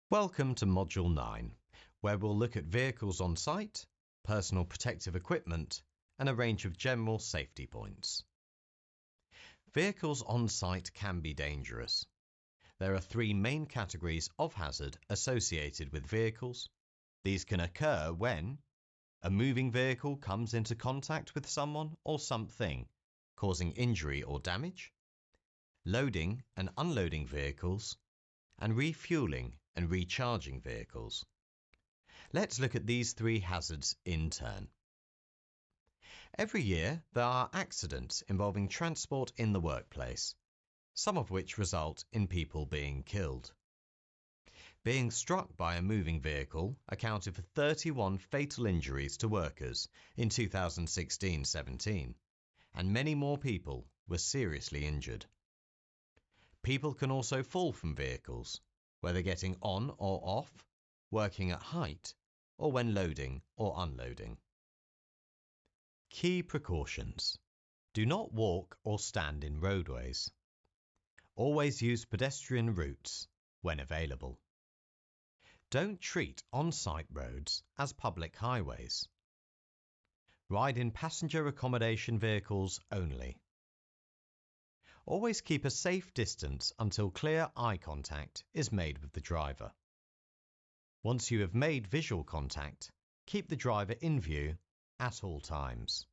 Welcome to Module 9, where we'll look at vehicles on site, personal protective equipment, and a range of general safety points. Vehicles on site can be dangerous. There are three main categories of hazard associated with vehicles. These can occur when a moving vehicle comes into contact with someone or something, causing injury or damage, loading and unloading vehicles, and refueling and recharging vehicles. Let's look at these three hazards in turn. Every year, there are accidents involving transport in the workplace, some of which result in people being killed. Being struck by a moving vehicle accounted for 31 fatal injuries to workers in 2016-17, and many more people were seriously injured. People can also fall from vehicles, whether getting on or off, working at height, or when loading or unloading. Key precautions. Do not walk or stand in roadways. Always use pedestrian routes when available. Don't treat on-site roads as public highways. Ride in passenger accommodation vehicles only. Always keep a safe distance until clear eye contact is made with the driver. Once you have made visual contact, keep the driver in view at all times.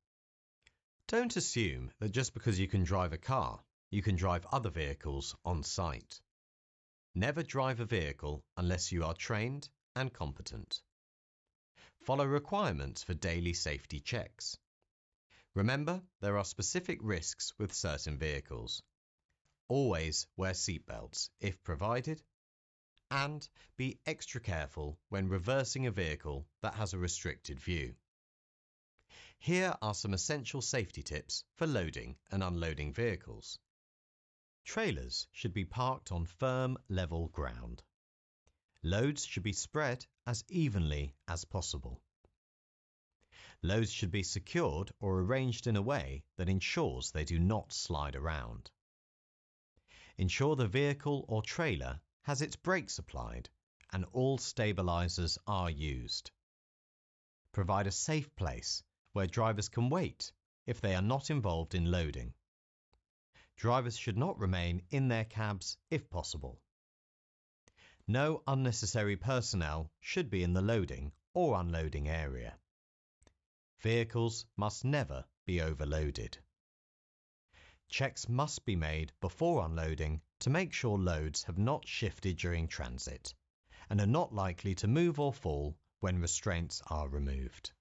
Don't assume that just because you can drive a car, you can drive other vehicles on site. Never drive a vehicle unless you are trained and competent. Follow requirements for daily safety checks. Remember, there are specific risks with certain vehicles. Always wear seatbelts if provided, and be extra careful when reversing a vehicle that has a restricted view. Here are some essential safety tips for loading and unloading vehicles. Trailers should be parked on firm, level ground. Loads should be spread as evenly as possible. Loads should be secured or arranged in a way that ensures they do not slide around. Ensure the vehicle or trailer has its brakes applied and all stabilizers are used. Provide a safe place where drivers can wait if they are not involved in loading. Drivers should not remain in their cabs if possible. No unnecessary personnel should be in the loading or unloading area. Vehicles must never be overloaded. Checks must be made before unloading to make sure loads have not shifted during transit and are not likely to move or fall when restraints are removed.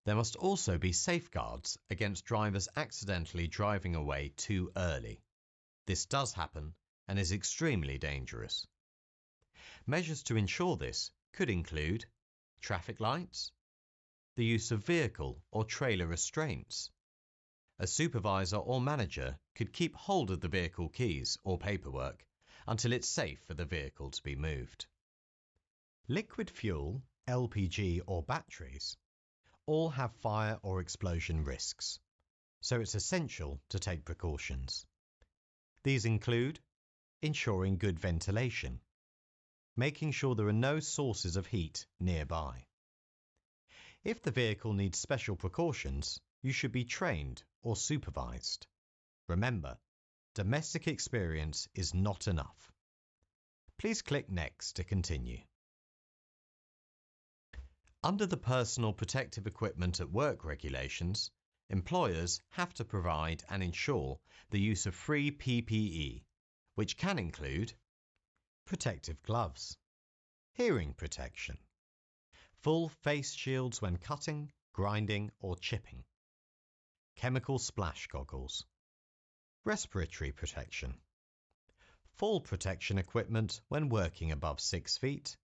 There must also be safeguards against drivers accidentally driving away too early. This does happen and is extremely dangerous. Measures to ensure this could include traffic lights, the use of vehicle or trailer restraints. A supervisor or manager could keep hold of the vehicle keys or paperwork until it's safe for the vehicle to be moved. Liquid fuel, LPG or batteries all have fire or explosion risks, so it's essential to take precautions. These include ensuring good ventilation, making sure there are no sources of heat nearby. If the vehicle needs special precautions, you should be trained or supervised. Remember, domestic experience is not enough. Please click Next to continue. Under the Personal Protective Equipment at Work regulations, employers have to provide and ensure the use of free PPE, which can include protective gloves, hearing protection, full face shields when cutting, grinding or chipping, chemical splash goggles, respiratory protection, fall protection equipment when working above 6 feet,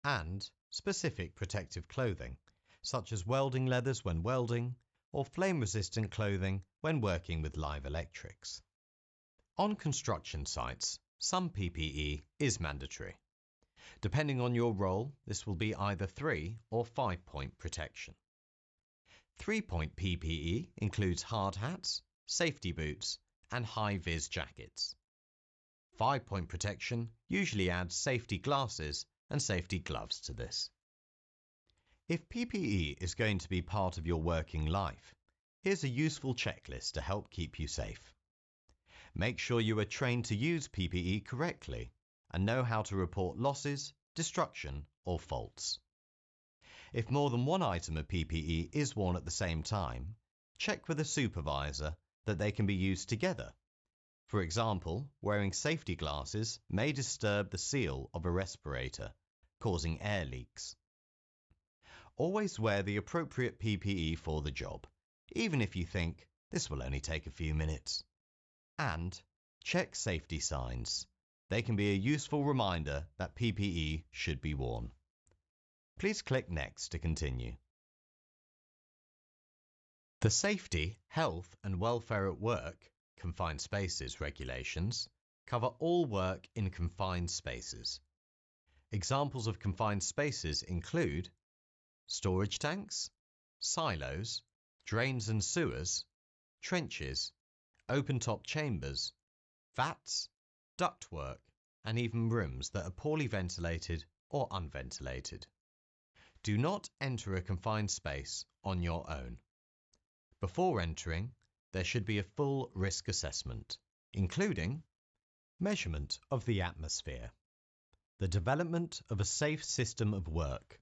and specific protective clothing, such as welding leathers when welding or flame-resistant clothing when working with live electrics. On construction sites, some PPE is mandatory. Depending on your role, this will be either 3 or 5-point protection. 3-point PPE includes hard hats, safety boots, and high-vis jackets. 5-point protection usually adds safety glasses and safety gloves to this. If PPE is going to be part of your working life, here's a useful checklist to help keep you safe. Make sure you are trained to use PPE correctly and know how to report losses, destruction, or faults. If more than one item of PPE is worn at the same time, check with a supervisor that they can be used together. For example, wearing safety glasses may disturb the seal of a respirator, causing air leaks. Always wear the appropriate PPE for the job, even if you think this will only take a few minutes. And check safety signs. They can be a useful reminder that PPE should be worn. Please click Next to continue. The Safety, Health and Welfare at Work Confined Spaces regulations cover all work in confined spaces. Examples of confined spaces include storage tanks, silos, drains and sewers, trenches, open-top chambers, vats, ductwork, and even rooms that are poorly ventilated or unventilated. Do not enter a confined space on your own. Before entering, there should be a full risk assessment, including measurement of the atmosphere, the development of a safe system of work,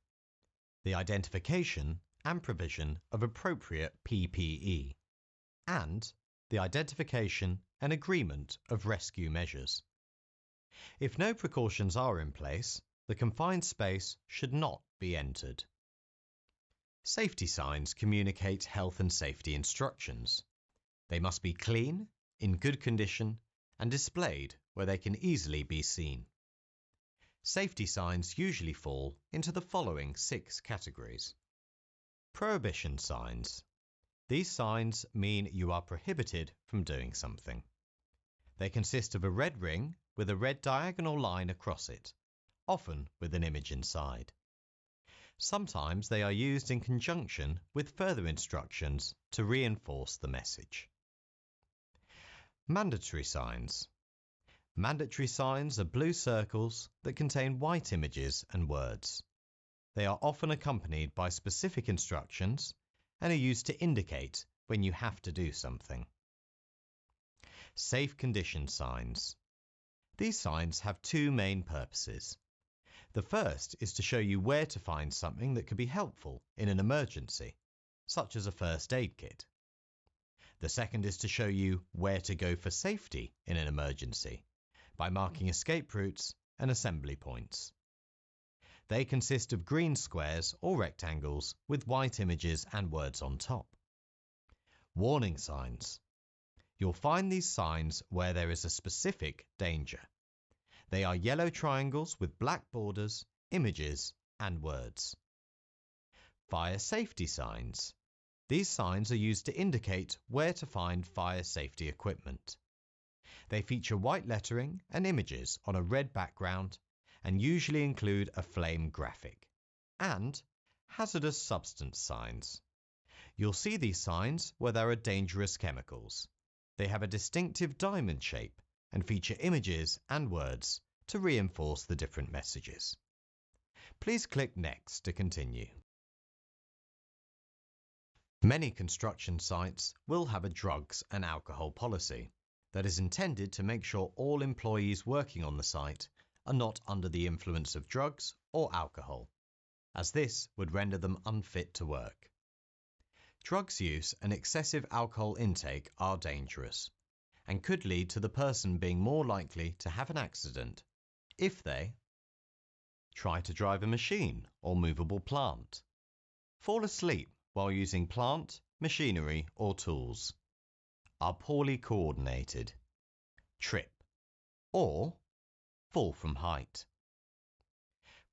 the identification and provision of appropriate PPE, and the identification and agreement of rescue measures. If no precautions are in place, the confined space should not be entered. Safety signs communicate health and safety instructions. They must be clean, in good condition, and displayed where they can easily be seen. Safety signs usually fall into the following 6 categories. Prohibition signs. These signs mean you are prohibited from doing something. They consist of a red ring with a red diagonal line across it, often with an image inside. Sometimes they are used in conjunction with further instructions to reinforce the message. Mandatory signs. Mandatory signs are blue circles that contain white images and words. They are often accompanied by specific instructions and are used to indicate when you have to do something. Safe condition signs. These signs have 2 main purposes. The first is to show you where to find something that could be helpful in an emergency, such as a first aid kit. The second is to show you where to go for safety in an emergency by marking escape routes and assembly points. They consist of green squares or rectangles with white images and words on top. Warning signs. You'll find these signs where there is a specific danger. They are yellow triangles with black borders, images, and words. Fire safety signs. These signs are used to indicate where to find fire safety equipment. They feature white lettering and images on a red background and usually include a flame graphic. And hazardous substance signs. You'll see these signs where there are dangerous chemicals. They have a distinctive diamond shape and feature images and words to reinforce the different messages. Please click Next to continue. Many construction sites will have a drugs and alcohol policy that is intended to make sure all employees working on the site are not under the influence of drugs or alcohol, as this would render them unfit to work. Drugs use and excessive alcohol intake are dangerous and could lead to the person being more likely to have an accident if they try to drive a machine or movable plant, fall asleep while using plant, machinery or tools, are poorly coordinated, trip, or fall from height.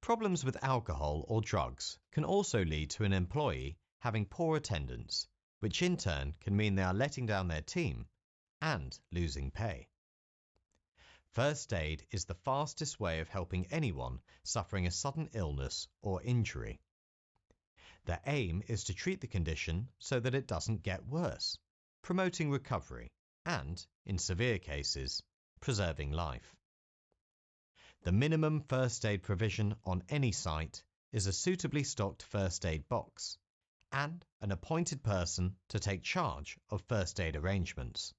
Problems with alcohol or drugs can also lead to an employee having poor attendance, which in turn can mean they are letting down their team and losing pay. First aid is the fastest way of helping anyone suffering a sudden illness or injury. The aim is to treat the condition so that it doesn't get worse, promoting recovery and, in severe cases, preserving life. The minimum first aid provision on any site is a suitably stocked first aid box and an appointed person to take charge of first aid arrangements.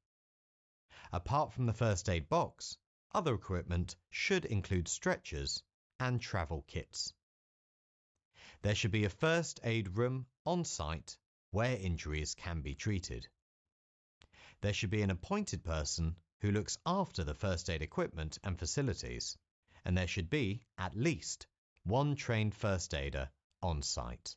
Apart from the first aid box, other equipment should include stretchers and travel kits. There should be a first aid room on site where injuries can be treated. There should be an appointed person who looks after the first aid equipment and facilities, and there should be at least one trained first aider on site.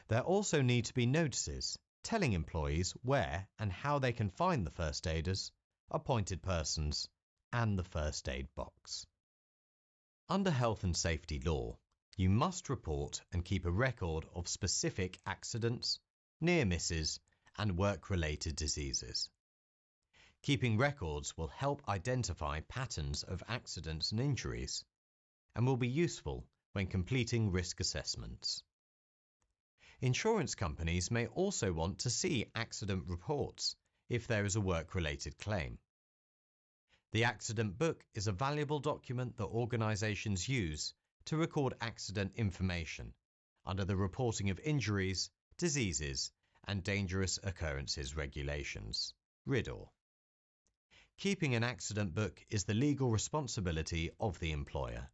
There also need to be notices telling employees where and how they can find the first aiders, appointed persons, and the first aid box. Under health and safety law, you must report and keep a record of specific accidents, near misses, and work-related diseases. Keeping records will help identify patterns of accidents and injuries, and will be useful when completing risk assessments. Insurance companies may also want to see accident reports if there is a work-related claim. The accident book is a valuable document that organisations use to record accident information under the Reporting of Injuries, Diseases and Dangerous Occurrences Regulations, RIDDOR. Keeping an accident book is the legal responsibility of the employer,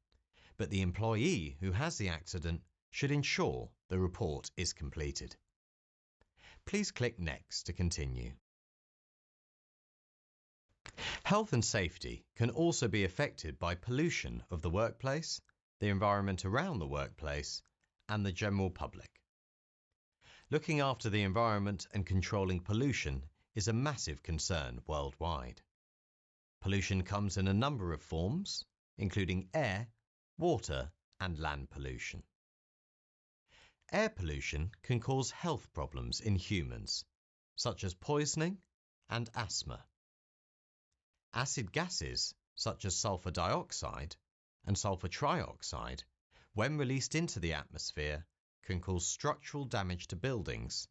but the employee who has the accident should ensure the report is completed. Please click Next to continue. Health and safety can also be affected by pollution of the workplace, the environment around the workplace, and the general public. Looking after the environment and controlling pollution is a massive concern worldwide. Pollution comes in a number of forms, including air, water, and land pollution. Air pollution can cause health problems in humans, such as poisoning and asthma. Acid gases, such as sulfur dioxide and sulfur trioxide, when released into the atmosphere, can cause structural damage to buildings,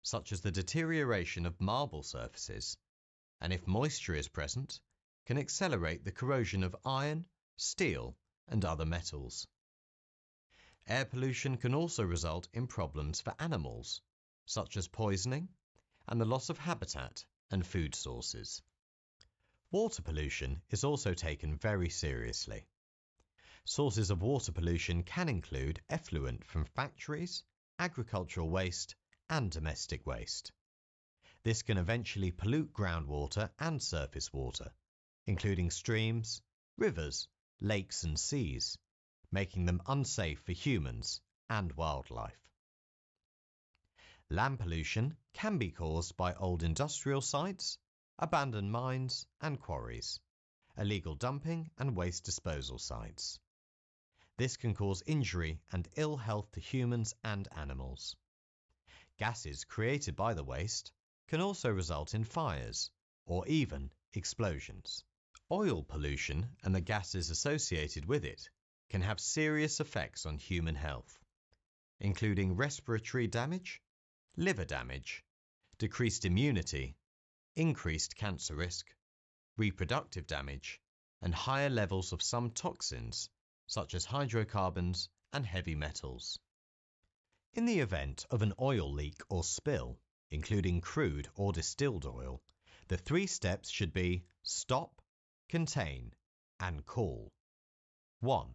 such as the deterioration of marble surfaces, and if moisture is present, can accelerate the corrosion of iron, steel, and other metals. Air pollution can also result in problems for animals, such as poisoning and the loss of habitat and food sources. Water pollution is also taken very seriously. Sources of water pollution can include effluent from factories, agricultural waste, and domestic waste. This can eventually pollute groundwater and surface water, including streams, rivers, lakes, and seas, making them unsafe for humans and wildlife. Land pollution can be caused by old industrial sites, abandoned mines and quarries, illegal dumping and waste disposal sites. This can cause injury and ill health to humans and animals. Gases created by the waste can also result in fires or even explosions. Oil pollution and the gases associated with it can have serious effects on human health, including respiratory damage, liver damage, decreased immunity, increased cancer risk, reproductive damage, and higher levels of some toxins, such as hydrocarbons and heavy metals. In the event of an oil leak or spill, including crude or distilled oil, the 3 steps should be stop, contain, and call. 1.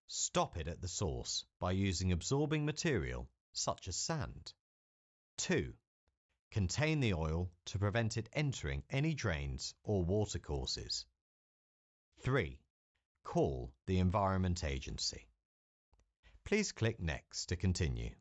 Stop it at the source by using absorbing material such as sand. 2. Contain the oil to prevent it entering any drains or watercourses. 3. Call the Environment Agency. Please click Next to continue.